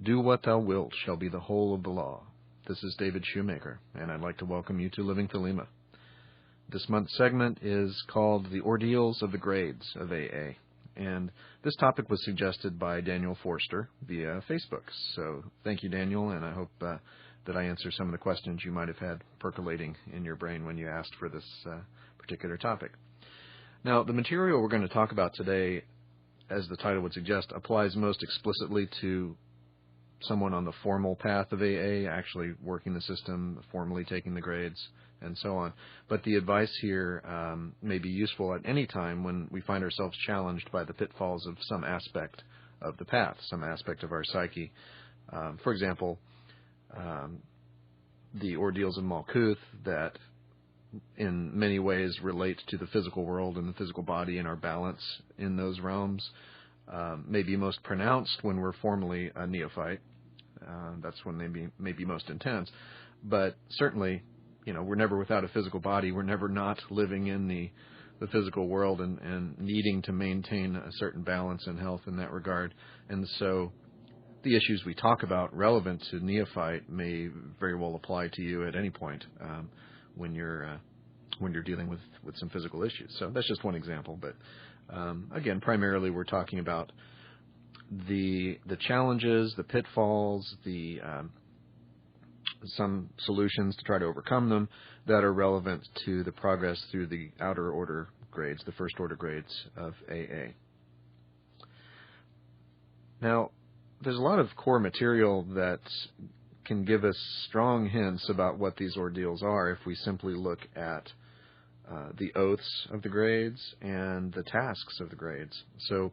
Do what thou wilt shall be the whole of the law. This is David Shoemaker, and I'd like to welcome you to Living Thelema. This month's segment is called The Ordeals of the Grades of AA, and this topic was suggested by Daniel Forster via Facebook. So thank you, Daniel, and I hope that I answer some of the questions you might have had percolating in your brain when you asked for this particular topic. Now, the material we're going to talk about today, as the title would suggest, applies most explicitly to someone on the formal path of AA, actually working the system, formally taking the grades, and so on. But the advice here may be useful at any time when we find ourselves challenged by the pitfalls of some aspect of the path, some aspect of our psyche. For example, the ordeals of Malkuth that in many ways relate to the physical world and the physical body and our balance in those realms may be most pronounced when we're formally a neophyte. That's when they may be most intense. But certainly, we're never without a physical body. We're never not living in the physical world and needing to maintain a certain balance and health in that regard. And so the issues we talk about relevant to neophyte may very well apply to you at any point when you're dealing with some physical issues. So that's just one example. But again, primarily we're talking about the challenges, the pitfalls, some solutions to try to overcome them that are relevant to the progress through the outer order grades, the first order grades of AA. Now, there's a lot of core material that can give us strong hints about what these ordeals are if we simply look at the oaths of the grades and the tasks of the grades. So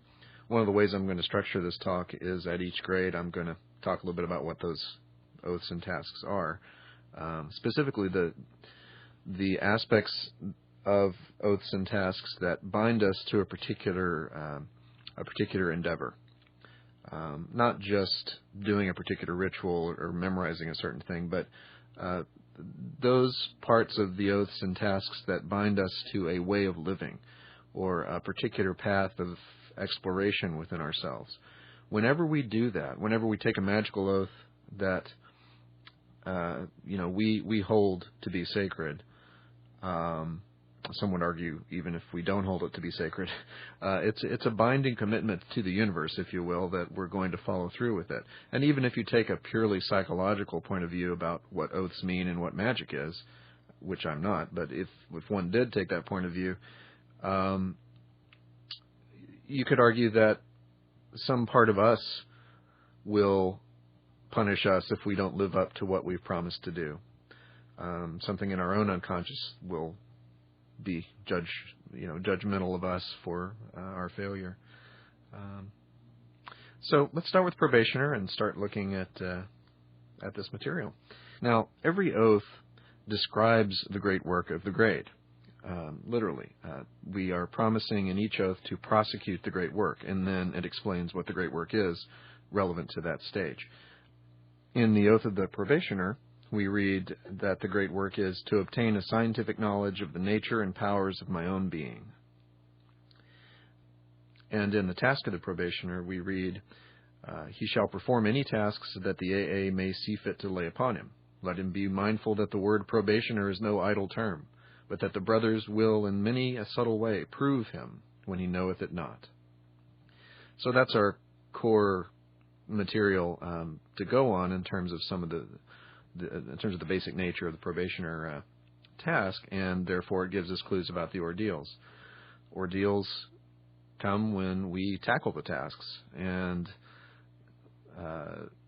one of the ways I'm going to structure this talk is at each grade I'm going to talk a little bit about what those oaths and tasks are. Specifically the aspects of oaths and tasks that bind us to a particular endeavor. Not just doing a particular ritual or memorizing a certain thing, but those parts of the oaths and tasks that bind us to a way of living or a particular path of exploration within ourselves. Whenever we do that, whenever we take a magical oath that we hold to be sacred, some would argue even if we don't hold it to be sacred, it's a binding commitment to the universe, if you will, that we're going to follow through with it. And even if you take a purely psychological point of view about what oaths mean and what magic is, which I'm not, but if one did take that point of view, you could argue that some part of us will punish us if we don't live up to what we've promised to do. Something in our own unconscious will be judgmental of us for our failure. So let's start with probationer and start looking at this material. Now, every oath describes the great work of the grade. Literally, we are promising in each oath to prosecute the great work, and then it explains what the great work is relevant to that stage. In the oath of the probationer, we read that the great work is to obtain a scientific knowledge of the nature and powers of my own being. And in the task of the probationer, we read, he shall perform any tasks that the AA may see fit to lay upon him. Let him be mindful that the word probationer is no idle term, but that the brothers will in many a subtle way prove him when he knoweth it not. So that's our core material to go on in terms of some of the basic nature of the probationer task, and therefore it gives us clues about the ordeals. Ordeals come when we tackle the tasks and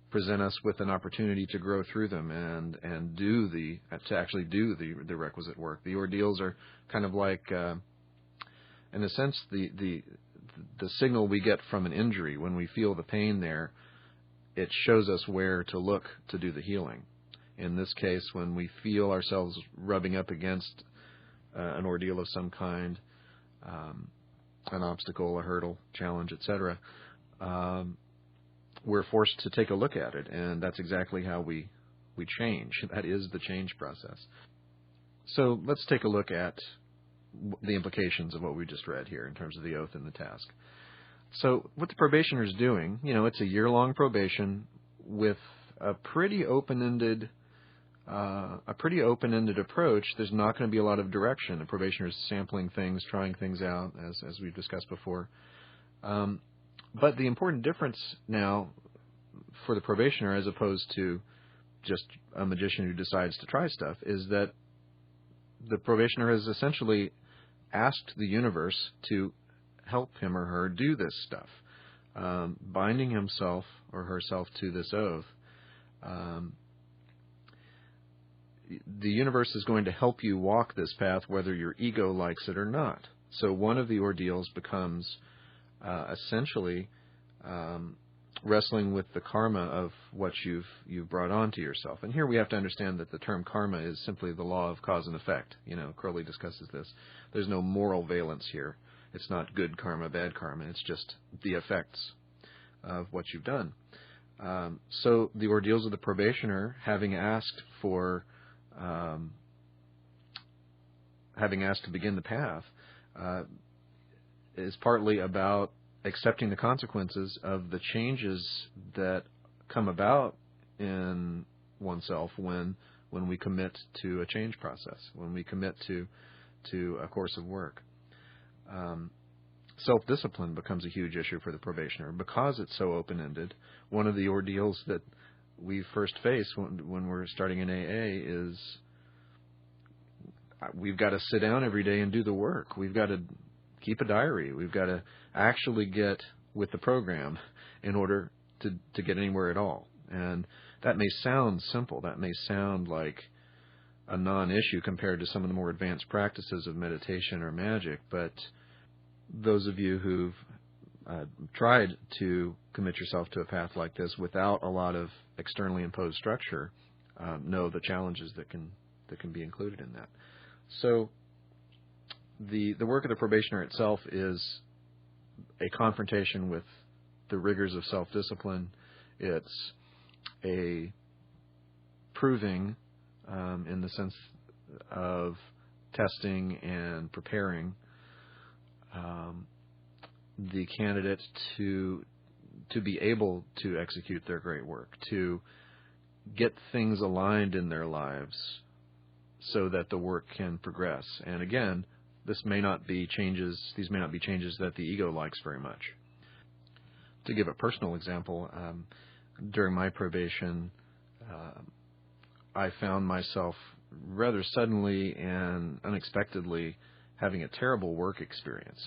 present us with an opportunity to grow through them and to actually do the requisite work. The ordeals are kind of like, in a sense, the signal we get from an injury. When we feel the pain there, it shows us where to look to do the healing. In this case, when we feel ourselves rubbing up against an ordeal of some kind, an obstacle, a hurdle, challenge, etc., we're forced to take a look at it, and that's exactly how we change. That is the change process. So let's take a look at the implications of what we just read here in terms of the oath and the task. So what the probationer is doing, it's a year-long probation with a pretty open-ended approach, there's not going to be a lot of direction. The probationer is sampling things, trying things out, as we've discussed before. But the important difference now for the probationer, as opposed to just a magician who decides to try stuff, is that the probationer has essentially asked the universe to help him or her do this stuff, binding himself or herself to this oath. The universe is going to help you walk this path whether your ego likes it or not. So one of the ordeals becomes essentially wrestling with the karma of what you've brought onto yourself. And here we have to understand that the term karma is simply the law of cause and effect. Crowley discusses this. There's no moral valence here. It's not good karma, bad karma. It's just the effects of what you've done. So the ordeals of the probationer, having asked to begin the path, is partly about accepting the consequences of the changes that come about in oneself when we commit to a change process, when we commit to a course of work. Self-discipline becomes a huge issue for the probationer because it's so open-ended. One of the ordeals that we first face when we're starting in AA is we've got to sit down every day and do the work. We've got to keep a diary. We've got to actually get with the program in order to get anywhere at all. And that may sound simple. That may sound like a non-issue compared to some of the more advanced practices of meditation or magic, but those of you who've tried to commit yourself to a path like this without a lot of externally imposed structure know the challenges that can be included in that. So the work of the probationer itself is a confrontation with the rigors of self-discipline. It's a proving in the sense of testing and preparing the candidate to be able to execute their great work, to get things aligned in their lives so that the work can progress. And again, these may not be changes that the ego likes very much. To give a personal example, during my probation, I found myself rather suddenly and unexpectedly having a terrible work experience.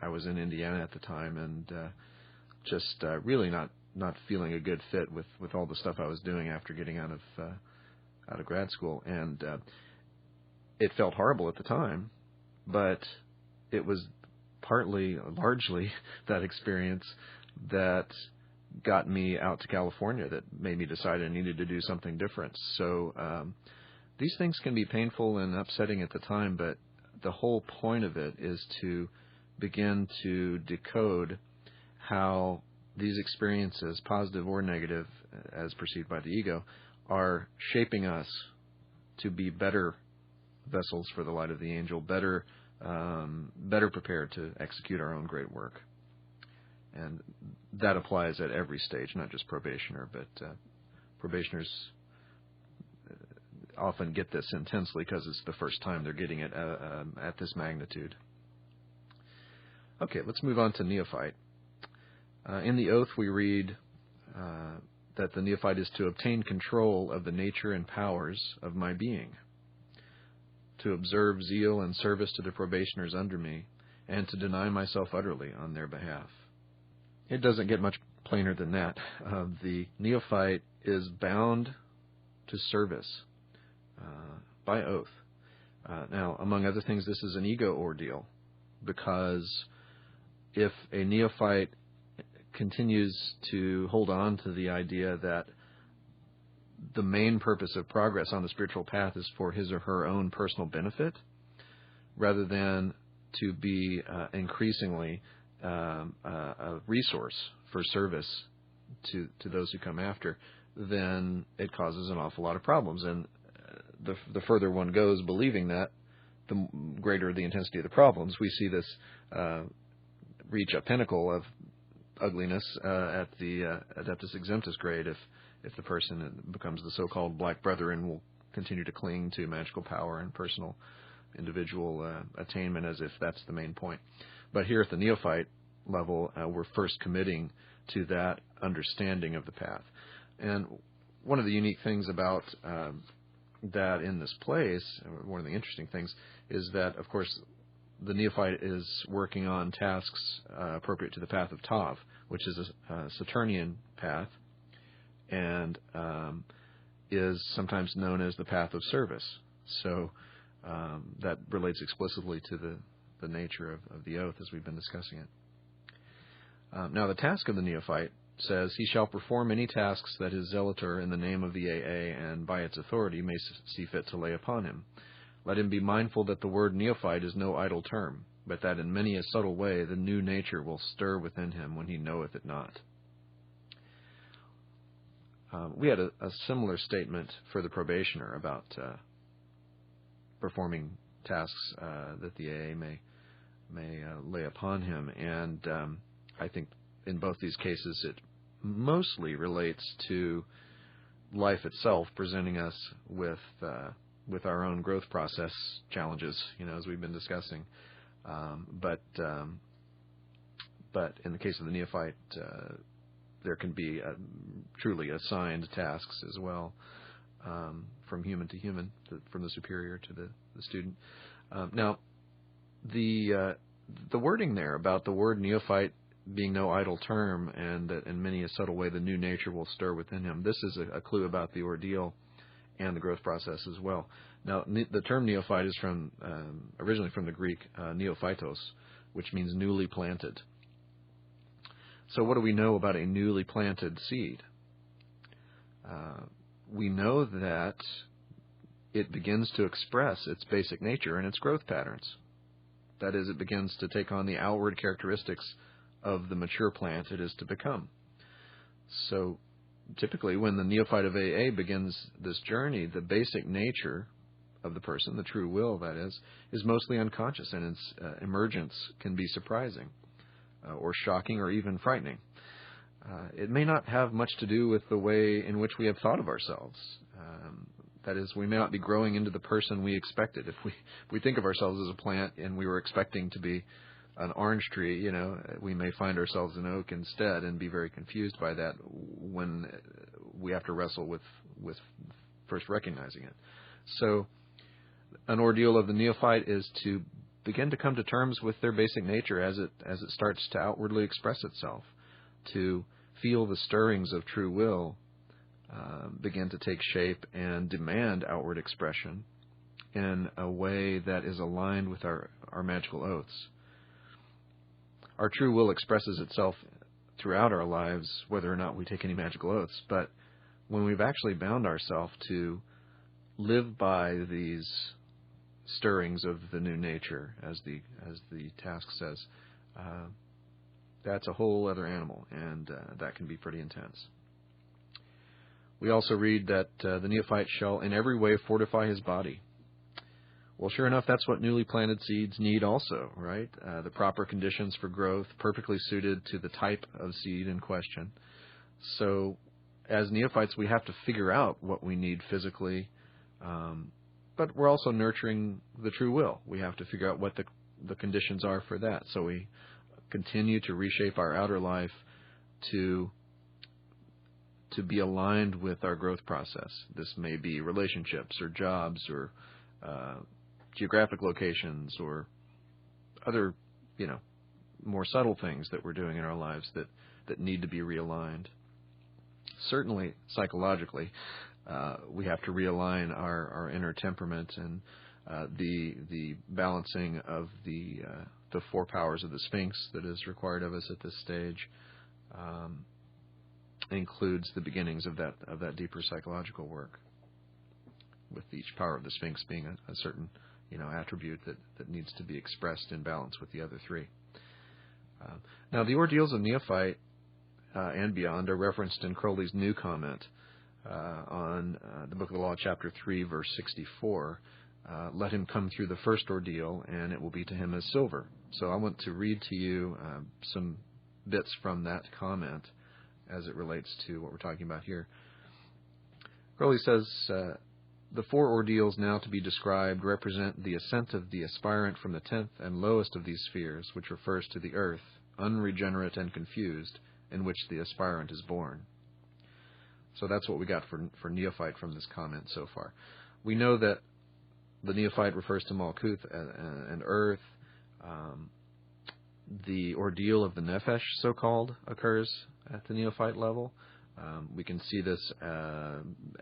I was in Indiana at the time and just really not feeling a good fit with all the stuff I was doing after getting out of grad school, and it felt horrible at the time, but it was largely that experience that got me out to California, that made me decide I needed to do something different. So these things can be painful and upsetting at the time, but the whole point of it is to begin to decode how these experiences, positive or negative, as perceived by the ego, are shaping us to be better vessels for the light of the angel, better prepared to execute our own great work. And that applies at every stage, not just probationer, but probationers often get this intensely because it's the first time they're getting it at this magnitude. Okay, let's move on to neophyte. In the oath we read that the neophyte is to obtain control of the nature and powers of my being, to observe zeal and service to the probationers under me, and to deny myself utterly on their behalf. It doesn't get much plainer than that. The neophyte is bound to service by oath. Now, among other things, this is an ego ordeal, because if a neophyte continues to hold on to the idea that the main purpose of progress on the spiritual path is for his or her own personal benefit, rather than to be increasingly a resource for service to those who come after, then it causes an awful lot of problems. And the further one goes believing that, the greater the intensity of the problems. We see this reach a pinnacle of ugliness at the Adeptus Exemptus grade if the person becomes the so-called Black Brethren will continue to cling to magical power and personal individual attainment as if that's the main point. But here at the neophyte level, we're first committing to that understanding of the path. And one of the unique things about that in this place, one of the interesting things, is that, of course, the neophyte is working on tasks appropriate to the path of Tav, which is a Saturnian path, and is sometimes known as the path of service. So that relates explicitly to the nature of the oath as we've been discussing it. Now, the task of the neophyte says, he shall perform any tasks that his zealoter in the name of the AA and by its authority may see fit to lay upon him. Let him be mindful that the word neophyte is no idle term, but that in many a subtle way the new nature will stir within him when he knoweth it not. We had a similar statement for the probationer about performing tasks that the AA may lay upon him, and I think in both these cases it mostly relates to life itself, presenting us with our own growth process challenges, as we've been discussing. But in the case of the neophyte, there can be truly assigned tasks as well, from human to human, from the superior to the student. Now, the wording there about the word neophyte being no idle term, and that in many a subtle way the new nature will stir within him, this is a clue about the ordeal and the growth process as well. Now, the term neophyte is originally from the Greek neophytos, which means newly planted. So what do we know about a newly planted seed? We know that it begins to express its basic nature and its growth patterns. That is, it begins to take on the outward characteristics of the mature plant it is to become. So typically when the neophyte of AA begins this journey, the basic nature of the person, the true will that is mostly unconscious, and its emergence can be surprising or shocking or even frightening. It may not have much to do with the way in which we have thought of ourselves. That is, we may not be growing into the person we expected. If we think of ourselves as a plant and we were expecting to be an orange tree, we may find ourselves an oak instead and be very confused by that when we have to wrestle with first recognizing it. So an ordeal of the neophyte is to begin to come to terms with their basic nature as it starts to outwardly express itself, to feel the stirrings of true will begin to take shape and demand outward expression in a way that is aligned with our magical oaths. Our true will expresses itself throughout our lives, whether or not we take any magical oaths. But when we've actually bound ourselves to live by these stirrings of the new nature, as the task says, that's a whole other animal, and that can be pretty intense. We also read that the neophyte shall in every way fortify his body. Well, sure enough, that's what newly planted seeds need also, right? The proper conditions for growth, perfectly suited to the type of seed in question. So as neophytes, we have to figure out what we need physically, but we're also nurturing the true will. We have to figure out what the conditions are for that. So we continue to reshape our outer life to be aligned with our growth process. This may be relationships or jobs or geographic locations or other, more subtle things that we're doing in our lives that need to be realigned. Certainly, psychologically, we have to realign our inner temperament, and the balancing of the four powers of the Sphinx that is required of us at this stage includes the beginnings of that deeper psychological work, with each power of the Sphinx being a certain attribute that needs to be expressed in balance with the other three. Now, the ordeals of neophyte and beyond are referenced in Crowley's new comment on the Book of the Law, chapter 3, verse 64. Let him come through the first ordeal, and it will be to him as silver. So I want to read to you some bits from that comment as it relates to what we're talking about here. Crowley says, the 4 ordeals now to be described represent the ascent of the aspirant from the 10th and lowest of these spheres, which refers to the earth, unregenerate and confused, in which the aspirant is born. So that's what we got for neophyte from this comment so far. We know that the neophyte refers to Malkuth and earth. The ordeal of the nephesh, so-called, occurs at the neophyte level. We can see this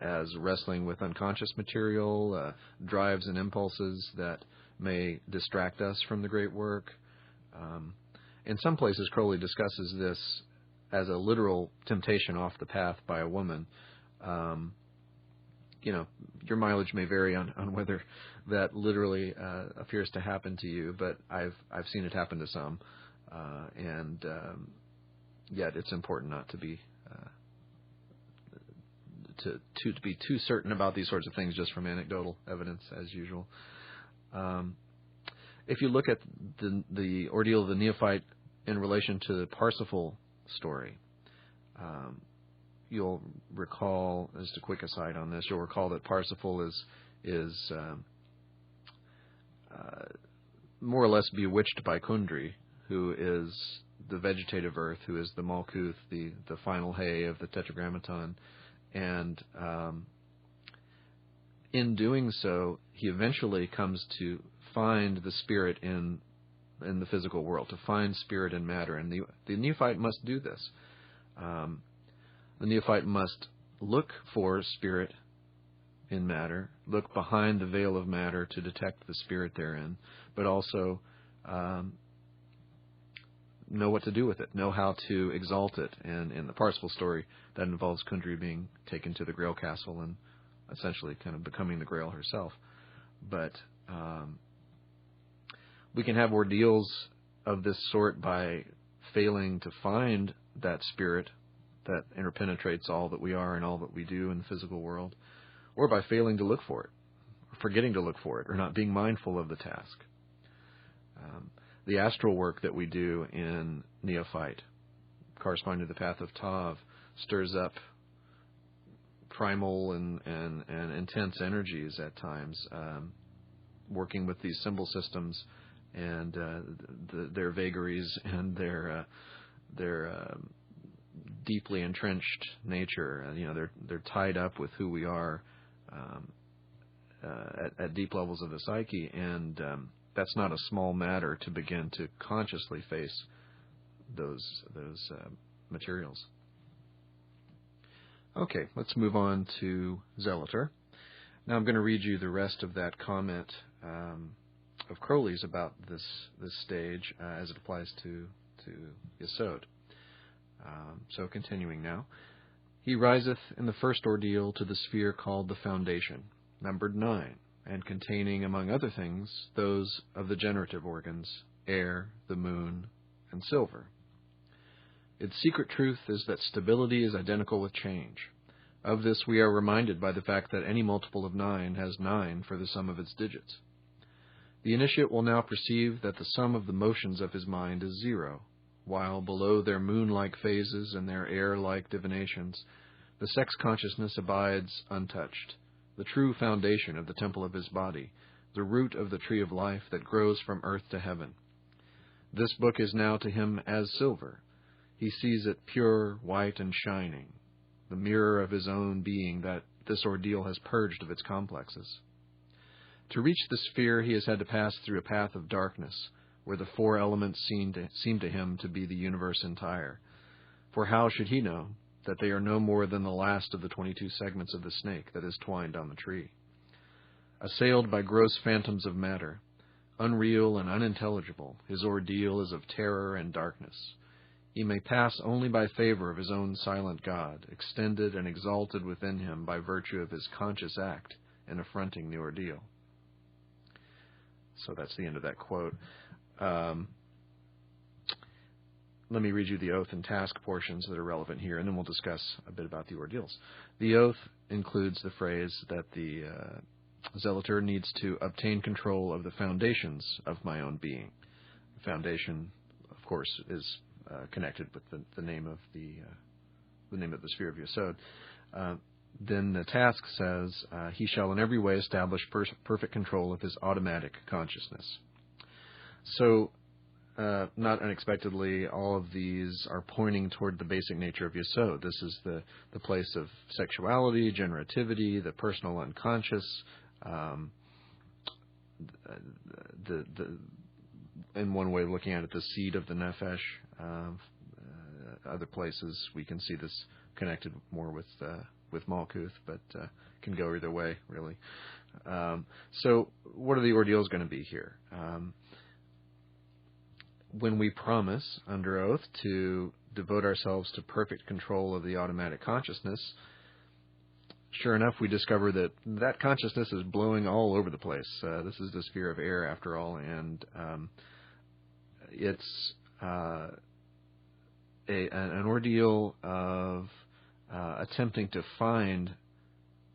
as wrestling with unconscious material, drives and impulses that may distract us from the great work. In some places, Crowley discusses this as a literal temptation off the path by a woman. Your mileage may vary on whether that literally appears to happen to you, but I've seen it happen to some, and yet it's important not to be to be too certain about these sorts of things just from anecdotal evidence, as usual. If you look at the ordeal of the neophyte in relation to the Parsifal story, you'll recall, as a quick aside on this, you'll recall that Parsifal is more or less bewitched by Kundry, who is the vegetative earth, who is the Malkuth, the final hay of the Tetragrammaton. And in doing so, he eventually comes to find the spirit in the physical world, to find spirit in matter. And the neophyte must do this. The neophyte must look for spirit in matter, look behind the veil of matter to detect the spirit therein, but also know what to do with it, know how to exalt it. And in the Parsifal story, that involves Kundry being taken to the Grail Castle and essentially kind of becoming the Grail herself. But we can have ordeals of this sort by failing to find that spirit that interpenetrates all that we are and all that we do in the physical world, or by failing to look for it, or forgetting to look for it, or not being mindful of the task. The astral work that we do in neophyte, corresponding to the path of Tav, stirs up primal and intense energies at times, working with these symbol systems and their vagaries and their deeply entrenched nature. They're tied up with who we are at deep levels of the psyche, and that's not a small matter to begin to consciously face those materials. Okay, let's move on to Zealoter. Now I'm going to read you the rest of that comment of Crowley's about this stage as it applies to Yesod. So continuing now. He riseth in the first ordeal to the sphere called the Foundation, numbered 9, and containing, among other things, those of the generative organs, air, the moon, and silver. Its secret truth is that stability is identical with change. Of this we are reminded by the fact that any multiple of 9 has 9 for the sum of its digits. The initiate will now perceive that the sum of the motions of his mind is 0, while below their moon-like phases and their air-like divinations, the sex consciousness abides untouched, the true foundation of the temple of his body, the root of the tree of life that grows from earth to heaven. This book is now to him as silver. He sees it pure, white, and shining, the mirror of his own being that this ordeal has purged of its complexes. To reach the sphere, he has had to pass through a path of darkness, where the 4 elements seem to him to be the universe entire. For how should he know that they are no more than the last of the 22 segments of the snake that is twined on the tree? Assailed by gross phantoms of matter, unreal and unintelligible, his ordeal is of terror and darkness. He may pass only by favor of his own silent God, extended and exalted within him by virtue of his conscious act in affronting the ordeal. So that's the end of that quote. Let me read you the oath and task portions that are relevant here, and then we'll discuss a bit about the ordeals. The oath includes the phrase that the zealoter needs to obtain control of the foundations of my own being. The foundation, of course, is connected with the name of the sphere of Yesod. Then the task says, he shall in every way establish perfect control of his automatic consciousness. So, not unexpectedly, all of these are pointing toward the basic nature of Yesod. This is the place of sexuality, generativity, the personal unconscious, in one way of looking at it, the seed of the Nefesh. Other places we can see this connected more with Malkuth, but can go either way, really. So what are the ordeals going to be here? When we promise under oath to devote ourselves to perfect control of the automatic consciousness, sure enough, we discover that consciousness is blowing all over the place. This is the sphere of air, after all, and it's an ordeal of attempting to find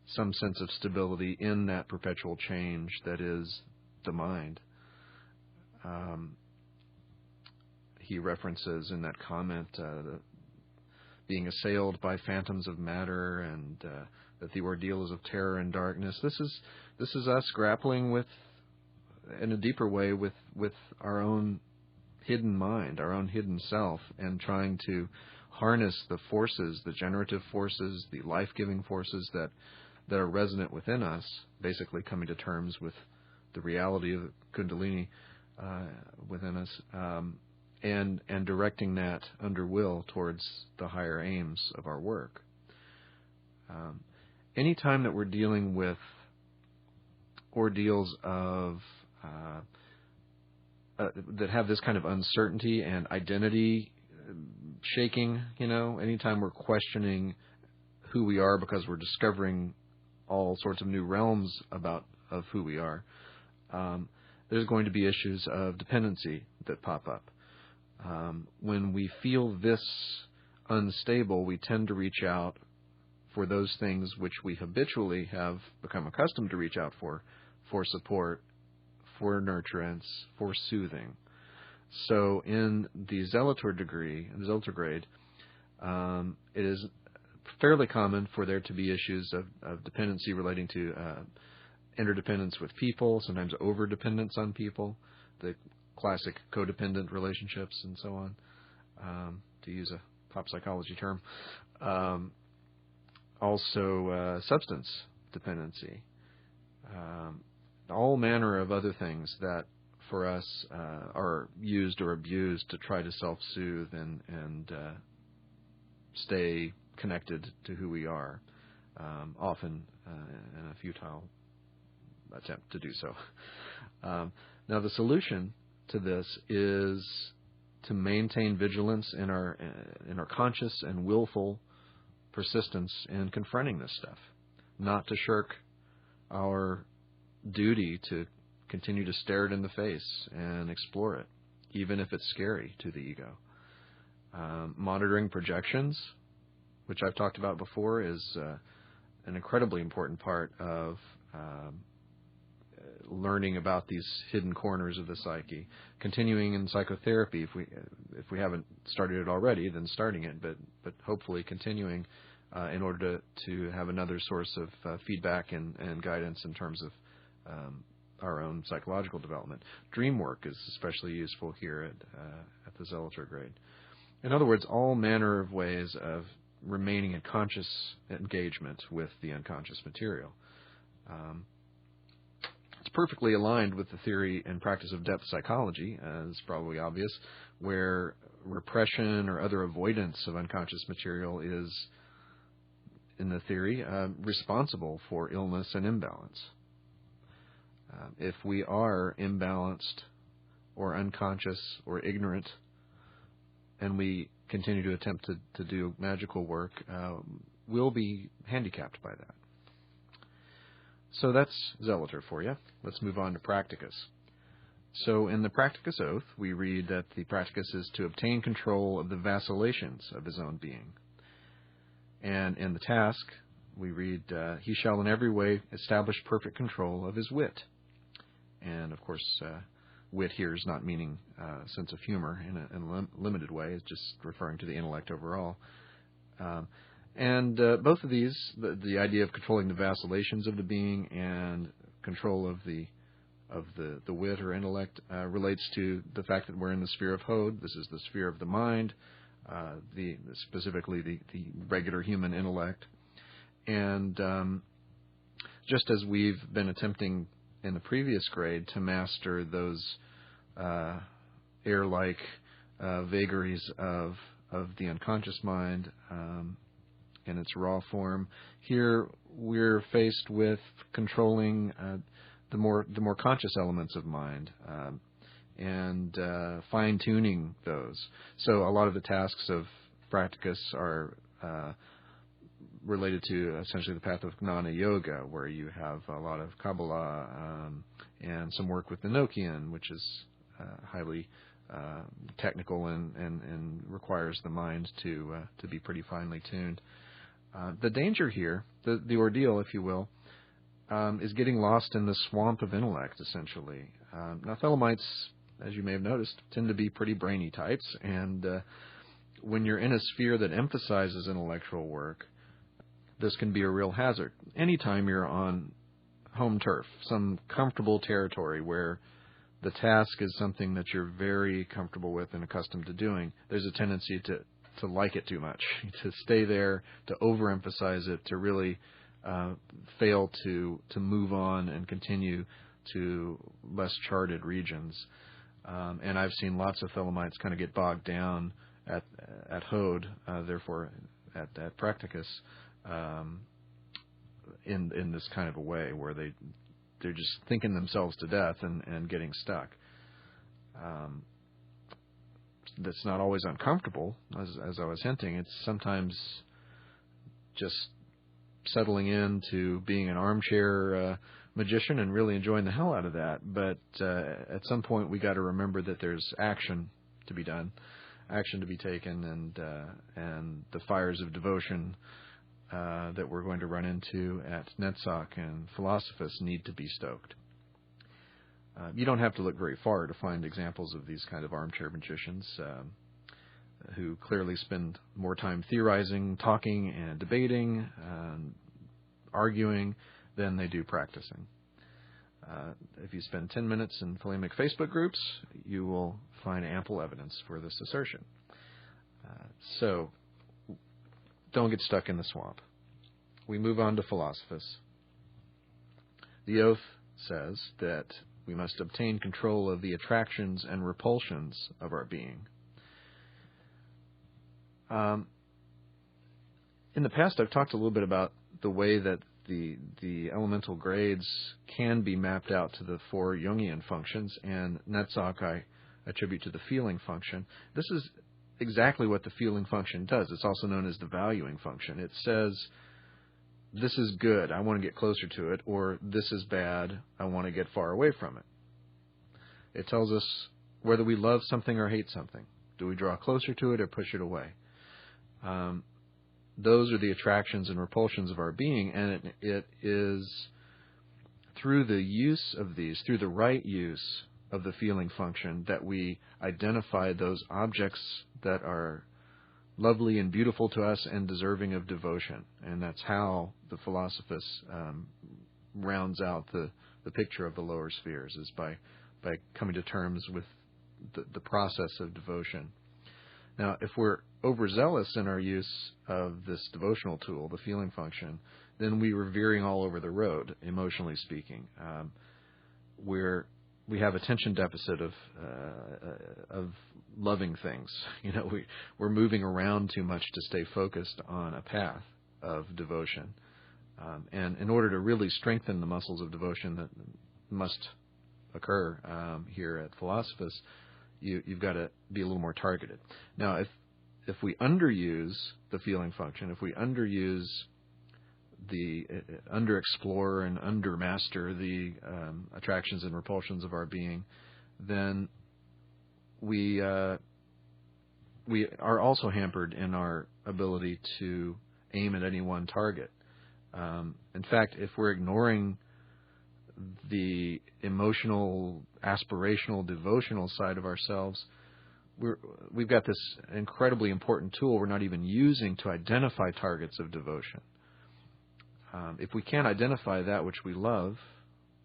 some sense of stability in that perpetual change that is the mind. He references in that comment being assailed by phantoms of matter, and that the ordeal is of terror and darkness. This is us grappling with, in a deeper way, with our own hidden mind, our own hidden self, and trying to harness the forces, the generative forces, the life-giving forces that are resonant within us, basically coming to terms with the reality of Kundalini within us, and directing that under will towards the higher aims of our work. Any time that we're dealing with ordeals of that have this kind of uncertainty and identity shaking, anytime we're questioning who we are because we're discovering all sorts of new realms of who we are, there's going to be issues of dependency that pop up. When we feel this unstable, we tend to reach out for those things which we habitually have become accustomed to reach out for support, for nurturance, for soothing. So in the zealoter grade, it is fairly common for there to be issues of dependency relating to interdependence with people, sometimes over-dependence on people, the classic codependent relationships and so on, to use a pop psychology term. Also substance dependency. All manner of other things that for us are used or abused to try to self-soothe and stay connected to who we are, often in a futile attempt to do so. Now the solution to this is to maintain vigilance in our conscious and willful persistence in confronting this stuff, not to shirk our duty to continue to stare it in the face and explore it, even if it's scary to the ego. Monitoring projections, which I've talked about before, is an incredibly important part of learning about these hidden corners of the psyche. Continuing in psychotherapy, if we haven't started it already, then starting it, but hopefully continuing in order to have another source of feedback and guidance in terms of our own psychological development. Dream work is especially useful here at the zealoter grade. In other words, all manner of ways of remaining in conscious engagement with the unconscious material. It's perfectly aligned with the theory and practice of depth psychology, as probably obvious, where repression or other avoidance of unconscious material is, in the theory, responsible for illness and imbalance. If we are imbalanced or unconscious or ignorant, and we continue to attempt to do magical work, we'll be handicapped by that. So that's zealoter for you. Let's move on to practicus. So in the practicus oath, we read that the practicus is to obtain control of the vacillations of his own being. And in the task, we read, he shall in every way establish perfect control of his wit. And, of course, wit here is not meaning sense of humor in a limited way. It's just referring to the intellect overall. And both of these, the idea of controlling the vacillations of the being and control of the wit or intellect, relates to the fact that we're in the sphere of Hod. This is the sphere of the mind, specifically the regular human intellect. And just as we've been attempting in the previous grade to master those air-like vagaries of the unconscious mind in its raw form, here we're faced with controlling the more conscious elements of mind and fine-tuning those. So a lot of the tasks of practicus are related to essentially the path of Gnana Yoga, where you have a lot of Kabbalah and some work with the Enochian, which is highly technical and requires the mind to be pretty finely tuned. The danger here, the ordeal, if you will, is getting lost in the swamp of intellect, essentially. Now, Thelemites, as you may have noticed, tend to be pretty brainy types, and when you're in a sphere that emphasizes intellectual work, this can be a real hazard. Anytime you're on home turf, some comfortable territory where the task is something that you're very comfortable with and accustomed to doing, there's a tendency to like it too much, to stay there, to overemphasize it, to really fail to move on and continue to less charted regions. And I've seen lots of Thelemites kind of get bogged down at Hod, therefore at practicus, in this kind of a way where they're just thinking themselves to death and getting stuck. That's not always uncomfortable, as I was hinting. It's sometimes just settling into being an armchair magician and really enjoying the hell out of that. But at some point, we got to remember that there's action to be done, action to be taken, and the fires of devotion that we're going to run into at Netzach and Philosophus need to be stoked. You don't have to look very far to find examples of these kind of armchair magicians who clearly spend more time theorizing, talking, and debating, and arguing than they do practicing. If you spend 10 minutes in Thelemic Facebook groups, you will find ample evidence for this assertion. So, don't get stuck in the swamp. We move on to Philosophus. The oath says that we must obtain control of the attractions and repulsions of our being. In the past, I've talked a little bit about the way that the elemental grades can be mapped out to the 4 Jungian functions, and Netzach I attribute to the feeling function. This is exactly what the feeling function does. It's also known as the valuing function. It says, this is good, I want to get closer to it, or this is bad, I want to get far away from it. It tells us whether we love something or hate something. Do we draw closer to it or push it away? Those are the attractions and repulsions of our being, and it is through the use of these, through the right use of the feeling function, that we identify those objects that are lovely and beautiful to us and deserving of devotion. And that's how the Philosophus rounds out the picture of the lower spheres, is by coming to terms with the process of devotion. Now, if we're overzealous in our use of this devotional tool, the feeling function, then we were veering all over the road, emotionally speaking. We have attention deficit of loving things. You know, we're moving around too much to stay focused on a path of devotion. And in order to really strengthen the muscles of devotion that must occur here at Philosophus, you've got to be a little more targeted. Now, if we underuse the feeling function, if we underuse underexplore and undermaster the attractions and repulsions of our being, then we are also hampered in our ability to aim at any one target. In fact, if we're ignoring the emotional, aspirational, devotional side of ourselves, we've got this incredibly important tool we're not even using to identify targets of devotion. If we can't identify that which we love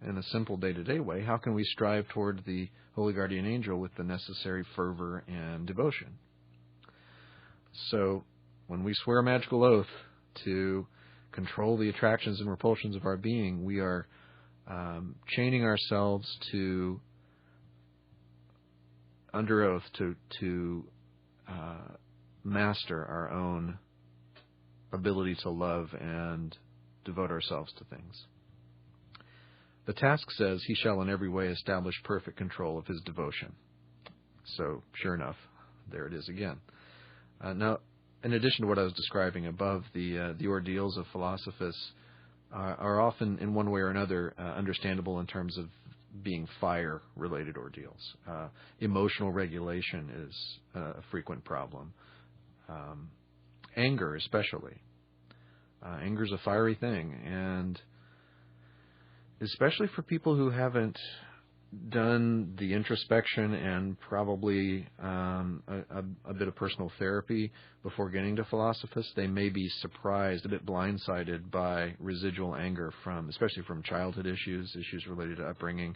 in a simple day-to-day way, how can we strive toward the holy guardian angel with the necessary fervor and devotion? So when we swear a magical oath to control the attractions and repulsions of our being, we are chaining ourselves to, under oath, to master our own ability to love and devote ourselves to things. The task says, he shall in every way establish perfect control of his devotion. So, sure enough, there it is again. Now, in addition to what I was describing above, the ordeals of philosophus are often, in one way or another, understandable in terms of being fire-related ordeals. Emotional regulation is a frequent problem. Anger, especially. Anger is a fiery thing, and especially for people who haven't done the introspection and probably a bit of personal therapy before getting to philosophus, they may be surprised, a bit blindsided by residual anger especially from childhood issues related to upbringing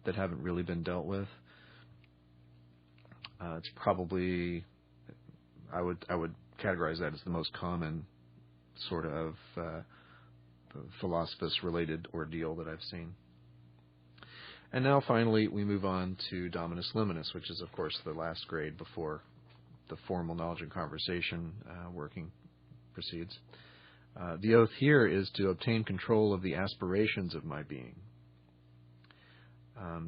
that haven't really been dealt with. It's probably, I would categorize that as the most common sort of philosophus-related ordeal that I've seen. And now, finally, we move on to Dominus liminus, which is, of course, the last grade before the formal knowledge and conversation working proceeds. The oath here is to obtain control of the aspirations of my being.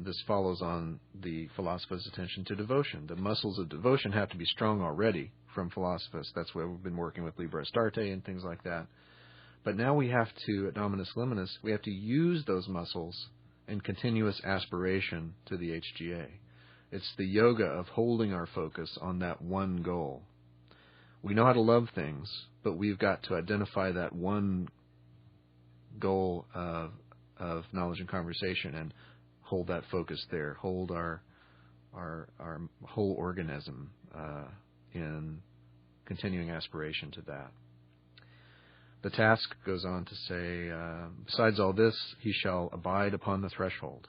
This follows on the philosophus' attention to devotion. The muscles of devotion have to be strong already from philosophus. That's where we've been working with Liber Astarte and things like that. But now we have to, at Dominus liminus, we have to use those muscles in continuous aspiration to the HGA. It's the yoga of holding our focus on that one goal. We know how to love things, but we've got to identify that one goal of knowledge and conversation and hold that focus there, hold our whole organism in continuing aspiration to that. The task goes on to say, besides all this, he shall abide upon the threshold.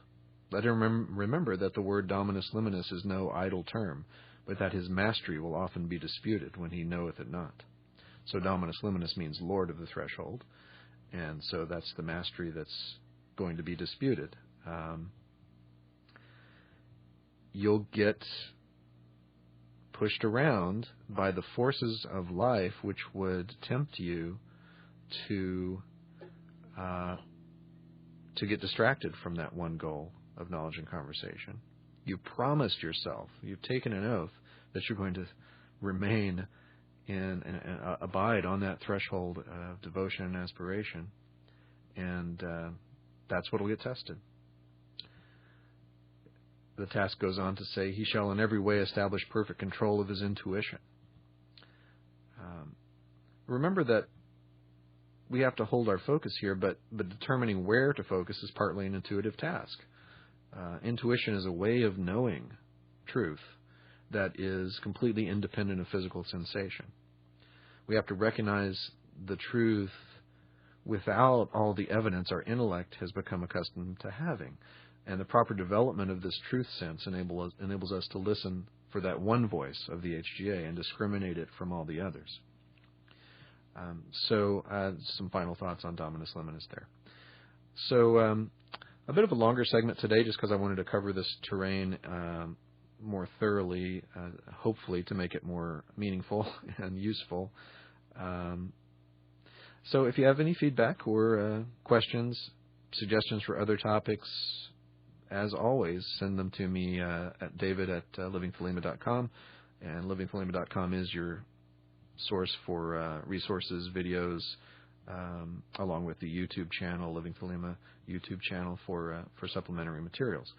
Let him remember that the word Dominus liminus is no idle term, but that his mastery will often be disputed when he knoweth it not. So Dominus liminus means Lord of the threshold, and so that's the mastery that's going to be disputed. You'll get pushed around by the forces of life which would tempt you to get distracted from that one goal of knowledge and conversation. You promised yourself, you've taken an oath that you're going to remain and abide on that threshold of devotion and aspiration, and that's what will get tested. The task goes on to say, he shall in every way establish perfect control of his intuition. Remember that we have to hold our focus here, but determining where to focus is partly an intuitive task. Intuition is a way of knowing truth that is completely independent of physical sensation. We have to recognize the truth without all the evidence our intellect has become accustomed to having. And the proper development of this truth sense enables us to listen for that one voice of the HGA and discriminate it from all the others. So some final thoughts on Dominus liminus there. So a bit of a longer segment today just because I wanted to cover this terrain more thoroughly, hopefully to make it more meaningful and useful. So if you have any feedback or questions, suggestions for other topics, as always, send them to me at david@livingthelema.com. And livingthelema.com is your source for resources, videos, along with the YouTube channel, Living Thelema YouTube channel for supplementary materials.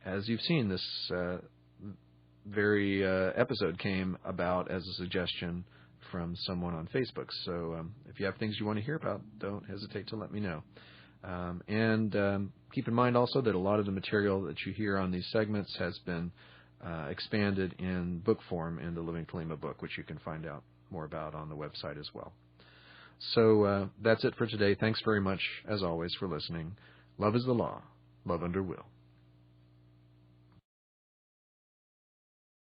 As you've seen, this very episode came about as a suggestion from someone on Facebook. So if you have things you want to hear about, don't hesitate to let me know. Keep in mind also that a lot of the material that you hear on these segments has been expanded in book form in the Living Thelema book, which you can find out more about on the website as well. So that's it for today. Thanks very much, as always, for listening. Love is the law. Love under will.